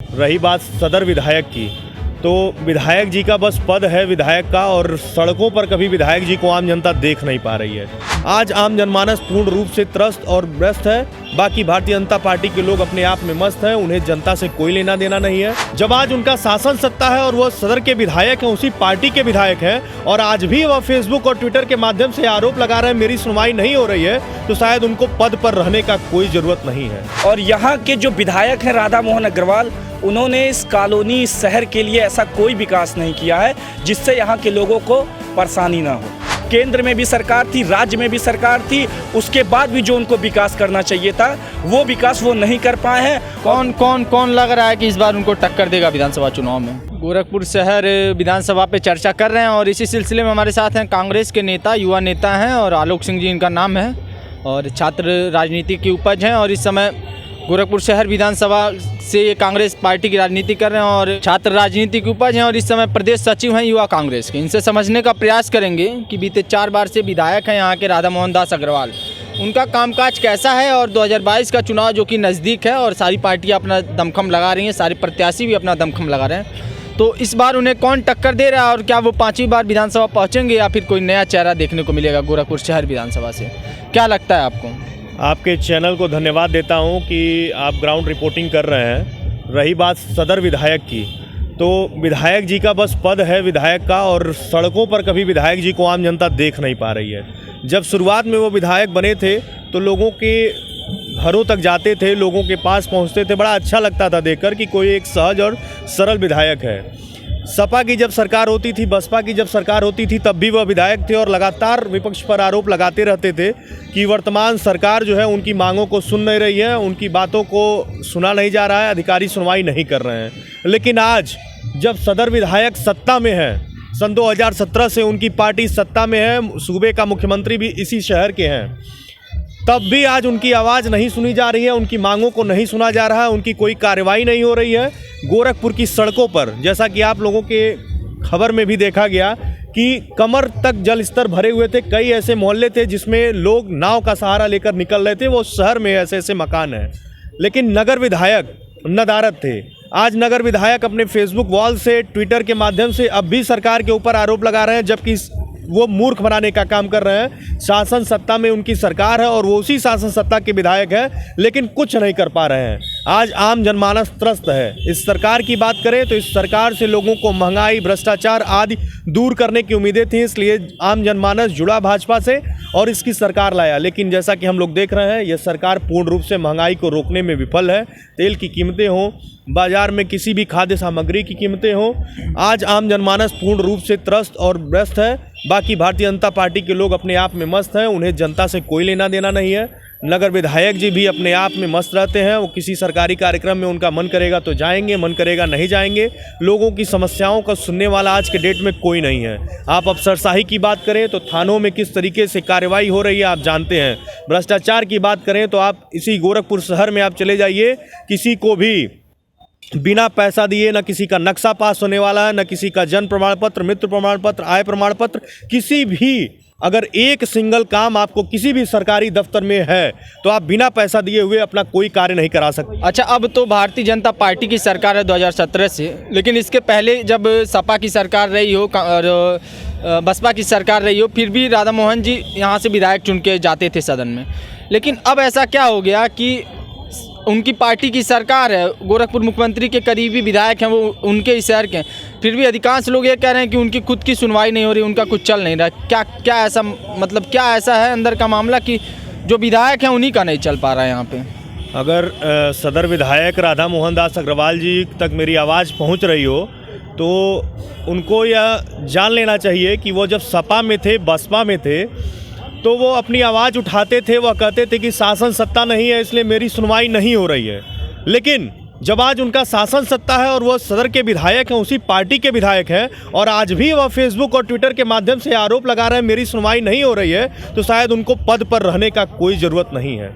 रही बात सदर विधायक की, तो विधायक जी का बस पद है विधायक का, और सड़कों पर कभी विधायक जी को आम जनता देख नहीं पा रही है। आज आम जनमानस पूर्ण रूप से त्रस्त और ग्रस्त है। बाकी भारतीय जनता पार्टी के लोग अपने आप में मस्त हैं, उन्हें जनता से कोई लेना देना नहीं है। जब आज उनका शासन सत्ता है और वह सदर के विधायक हैं, उसी पार्टी के विधायक हैं, और आज भी वह फेसबुक और ट्विटर के माध्यम से आरोप लगा रहे हैं मेरी सुनवाई नहीं हो रही है, तो शायद उनको पद पर रहने का कोई जरूरत नहीं है। और यहाँ के जो विधायक हैं राधा मोहन अग्रवाल, उन्होंने इस कॉलोनी, इस शहर के लिए ऐसा कोई विकास नहीं किया है जिससे यहाँ के लोगों को परेशानी ना हो। केंद्र में भी सरकार थी, राज्य में भी सरकार थी, उसके बाद भी जो उनको विकास करना चाहिए था वो विकास वो नहीं कर पाए हैं। कौन लग रहा है कि इस बार उनको टक्कर देगा विधानसभा चुनाव में? गोरखपुर शहर विधानसभा पे चर्चा कर रहे हैं और इसी सिलसिले में हमारे साथ हैं कांग्रेस के नेता, युवा नेता हैं और आलोक सिंह जी इनका नाम है, और छात्र राजनीति की उपज हैं, और इस समय गोरखपुर शहर विधानसभा से ये कांग्रेस पार्टी की राजनीति कर रहे हैं और छात्र राजनीति की उपज हैं, और इस समय प्रदेश सचिव हैं युवा कांग्रेस के। इनसे समझने का प्रयास करेंगे कि बीते 4 बार से विधायक हैं यहाँ के राधा मोहन दास अग्रवाल, उनका कामकाज कैसा है, और 2022 का चुनाव जो कि नज़दीक है और सारी पार्टियाँ अपना दमखम लगा रही हैं, सारे प्रत्याशी भी अपना दमखम लगा रहे हैं, तो इस बार उन्हें कौन टक्कर दे रहा है और क्या वो 5वीं बार विधानसभा पहुँचेंगे या फिर कोई नया चेहरा देखने को मिलेगा गोरखपुर शहर विधानसभा से? क्या लगता है आपको? आपके चैनल को धन्यवाद देता हूं कि आप ग्राउंड रिपोर्टिंग कर रहे हैं। रही बात सदर विधायक की, तो विधायक जी का बस पद है विधायक का, और सड़कों पर कभी विधायक जी को आम जनता देख नहीं पा रही है। जब शुरुआत में वो विधायक बने थे तो लोगों के घरों तक जाते थे, लोगों के पास पहुंचते थे, बड़ा अच्छा लगता था देखकर कि कोई एक सहज और सरल विधायक है। सपा की जब सरकार होती थी, बसपा की जब सरकार होती थी, तब भी वह विधायक थे और लगातार विपक्ष पर आरोप लगाते रहते थे कि वर्तमान सरकार जो है उनकी मांगों को सुन नहीं रही है, उनकी बातों को सुना नहीं जा रहा है, अधिकारी सुनवाई नहीं कर रहे हैं। लेकिन आज जब सदर विधायक सत्ता में है, सन 2017 से उनकी पार्टी सत्ता में है, सूबे का मुख्यमंत्री भी इसी शहर के हैं, तब भी आज उनकी आवाज़ नहीं सुनी जा रही है, उनकी मांगों को नहीं सुना जा रहा है, उनकी कोई कार्रवाई नहीं हो रही है। गोरखपुर की सड़कों पर, जैसा कि आप लोगों के खबर में भी देखा गया कि कमर तक जल स्तर भरे हुए थे। कई ऐसे मोहल्ले थे जिसमें लोग नाव का सहारा लेकर निकल रहे थे, वो शहर में ऐसे ऐसे मकान हैं। लेकिन नगर विधायक नदारद थे। आज नगर विधायक अपने फेसबुक वॉल से, ट्विटर के माध्यम से अब भी सरकार के ऊपर आरोप लगा रहे हैं, जबकि वो मूर्ख बनाने का काम कर रहे हैं। शासन सत्ता में उनकी सरकार है और वो उसी शासन सत्ता के विधायक है, लेकिन कुछ नहीं कर पा रहे हैं। आज आम जनमानस त्रस्त है। इस सरकार की बात करें तो इस सरकार से लोगों को महंगाई, भ्रष्टाचार आदि दूर करने की उम्मीदें थी, इसलिए आम जनमानस जुड़ा भाजपा से और इसकी सरकार लाया। लेकिन जैसा कि हम लोग देख रहे हैं, यह सरकार पूर्ण रूप से महंगाई को रोकने में विफल है। तेल की कीमतें हों, बाजार में किसी भी खाद्य सामग्री की कीमतें हों, आज आम जनमानस पूर्ण रूप से त्रस्त और ग्रस्त है। बाकी भारतीय जनता पार्टी के लोग अपने आप में मस्त हैं, उन्हें जनता से कोई लेना देना नहीं है। नगर विधायक जी भी अपने आप में मस्त रहते हैं, वो किसी सरकारी कार्यक्रम में उनका मन करेगा तो जाएंगे, मन करेगा नहीं जाएंगे। लोगों की समस्याओं को सुनने वाला आज के डेट में कोई नहीं है। आप अफसरशाही की बात करें तो थानों में किस तरीके से कार्रवाई हो रही है आप जानते हैं। भ्रष्टाचार की बात करें तो आप इसी गोरखपुर शहर में आप चले जाइए, किसी को भी बिना पैसा दिए न किसी का नक्शा पास होने वाला है, न किसी का जन्म प्रमाण पत्र, मृत्यु प्रमाण पत्र, आय प्रमाण पत्र, किसी भी अगर एक सिंगल काम आपको किसी भी सरकारी दफ्तर में है तो आप बिना पैसा दिए हुए अपना कोई कार्य नहीं करा सकते। अच्छा, अब तो भारतीय जनता पार्टी की सरकार है 2017 से, लेकिन इसके पहले जब सपा की सरकार रही हो और बसपा की सरकार रही हो, फिर भी राधा मोहन जी यहाँ से विधायक चुन के जाते थे सदन में। लेकिन अब ऐसा क्या हो गया कि उनकी पार्टी की सरकार है, गोरखपुर मुख्यमंत्री के करीबी विधायक हैं, वो उनके ही शहर के हैं, फिर भी अधिकांश लोग ये कह रहे हैं कि उनकी खुद की सुनवाई नहीं हो रही, उनका कुछ चल नहीं रहा। क्या ऐसा, मतलब क्या ऐसा है अंदर का मामला कि जो विधायक हैं उन्हीं का नहीं चल पा रहा है यहाँ पे? अगर सदर विधायक राधा मोहन दास अग्रवाल जी तक मेरी आवाज़ पहुँच रही हो तो उनको यह जान लेना चाहिए कि वो जब सपा में थे, बसपा में थे, तो वो अपनी आवाज़ उठाते थे, वह कहते थे कि शासन सत्ता नहीं है इसलिए मेरी सुनवाई नहीं हो रही है। लेकिन जब आज उनका शासन सत्ता है और वह सदर के विधायक हैं, उसी पार्टी के विधायक हैं, और आज भी वह फेसबुक और ट्विटर के माध्यम से आरोप लगा रहे हैं मेरी सुनवाई नहीं हो रही है, तो शायद उनको पद पर रहने का कोई ज़रूरत नहीं है।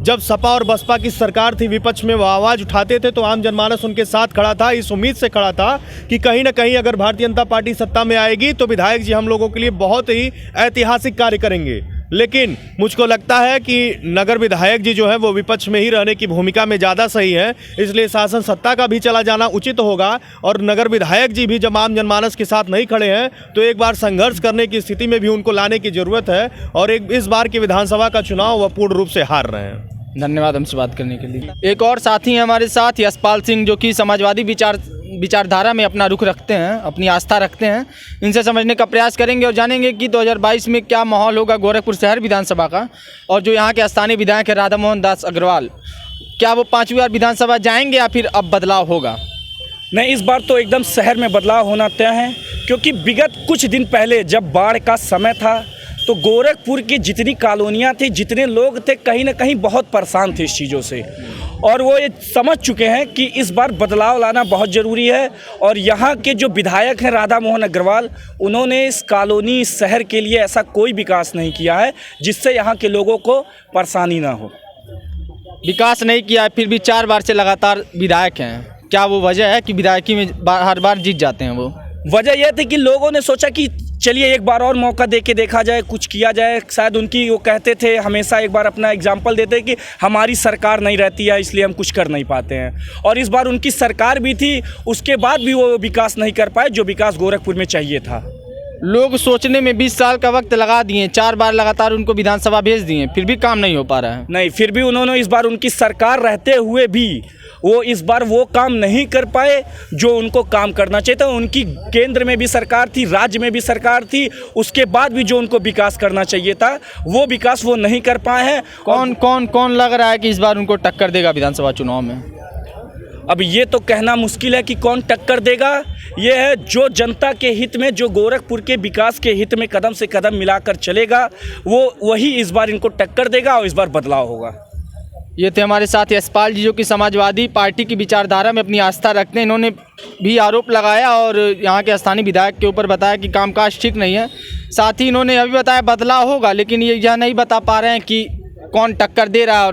जब सपा और बसपा की सरकार थी, विपक्ष में वह आवाज़ उठाते थे तो आम जनमानस उनके साथ खड़ा था, इस उम्मीद से खड़ा था कि कहीं ना कहीं अगर भारतीय जनता पार्टी सत्ता में आएगी तो विधायक जी हम लोगों के लिए बहुत ही ऐतिहासिक कार्य करेंगे। लेकिन मुझको लगता है कि नगर विधायक जी जो है वो विपक्ष में ही रहने की भूमिका में ज़्यादा सही है, इसलिए शासन सत्ता का भी चला जाना उचित होगा। और नगर विधायक जी भी जब आम जनमानस के साथ नहीं खड़े हैं तो एक बार संघर्ष करने की स्थिति में भी उनको लाने की ज़रूरत है। और इस बार के विधानसभा का चुनाव वह पूर्ण रूप से हार रहे हैं। धन्यवाद हमसे बात करने के लिए। एक और साथी हैं हमारे साथ, यशपाल सिंह, जो कि समाजवादी विचारधारा में अपना रुख रखते हैं, अपनी आस्था रखते हैं। इनसे समझने का प्रयास करेंगे और जानेंगे कि 2022 में क्या माहौल होगा गोरखपुर शहर विधानसभा का। और जो यहाँ के स्थानीय विधायक है राधा मोहन दास अग्रवाल, क्या वो 5वीं बार विधानसभा जाएंगे या फिर अब बदलाव होगा? नहीं, इस बार तो एकदम शहर में बदलाव होना तय है, क्योंकि विगत कुछ दिन पहले जब बाढ़ का समय था तो गोरखपुर की जितनी कॉलोनियाँ थी, जितने लोग थे, कहीं ना कहीं बहुत परेशान थे इस चीज़ों से। और वो ये समझ चुके हैं कि इस बार बदलाव लाना बहुत ज़रूरी है। और यहाँ के जो विधायक हैं राधा मोहन अग्रवाल, उन्होंने इस कॉलोनी, इस शहर के लिए ऐसा कोई विकास नहीं किया है जिससे यहाँ के लोगों को परेशानी ना हो। विकास नहीं किया है, फिर भी 4 बार से लगातार विधायक हैं। क्या वो वजह है कि विधायकी में हर बार जीत जाते हैं? वो वजह यह थी कि लोगों ने सोचा कि चलिए एक बार और मौका दे के देखा जाए, कुछ किया जाए। शायद उनकी, वो कहते थे हमेशा, एक बार अपना एग्जाम्पल देते कि हमारी सरकार नहीं रहती है इसलिए हम कुछ कर नहीं पाते हैं। और इस बार उनकी सरकार भी थी, उसके बाद भी वो विकास नहीं कर पाए जो विकास गोरखपुर में चाहिए था। लोग सोचने में 20 साल का वक्त लगा दिए, 4 बार लगातार उनको विधानसभा भेज दिए, फिर भी काम नहीं हो पा रहा है। नहीं, फिर भी उन्होंने इस बार, उनकी सरकार रहते हुए भी वो इस बार वो काम नहीं कर पाए जो उनको काम करना चाहिए था। उनकी केंद्र में भी सरकार थी, राज्य में भी सरकार थी, उसके बाद भी जो उनको विकास करना चाहिए था वो विकास वो नहीं कर पाए हैं। कौन लग रहा है कि इस बार उनको टक्कर देगा विधानसभा चुनाव में? अब ये तो कहना मुश्किल है कि कौन टक्कर देगा। ये है जो जनता के हित में, जो गोरखपुर के विकास के हित में कदम से कदम मिलाकर चलेगा, वो वही इस बार इनको टक्कर देगा और इस बार बदलाव होगा। ये थे हमारे साथ यशपाल जी, जो कि समाजवादी पार्टी की विचारधारा में अपनी आस्था रखते हैं। इन्होंने भी आरोप लगाया और यहाँ के स्थानीय विधायक के ऊपर बताया कि कामकाज ठीक नहीं है। साथ ही इन्होंने अभी बताया बदलाव होगा, लेकिन ये यह नहीं बता पा रहे हैं कि कौन टक्कर दे रहा है और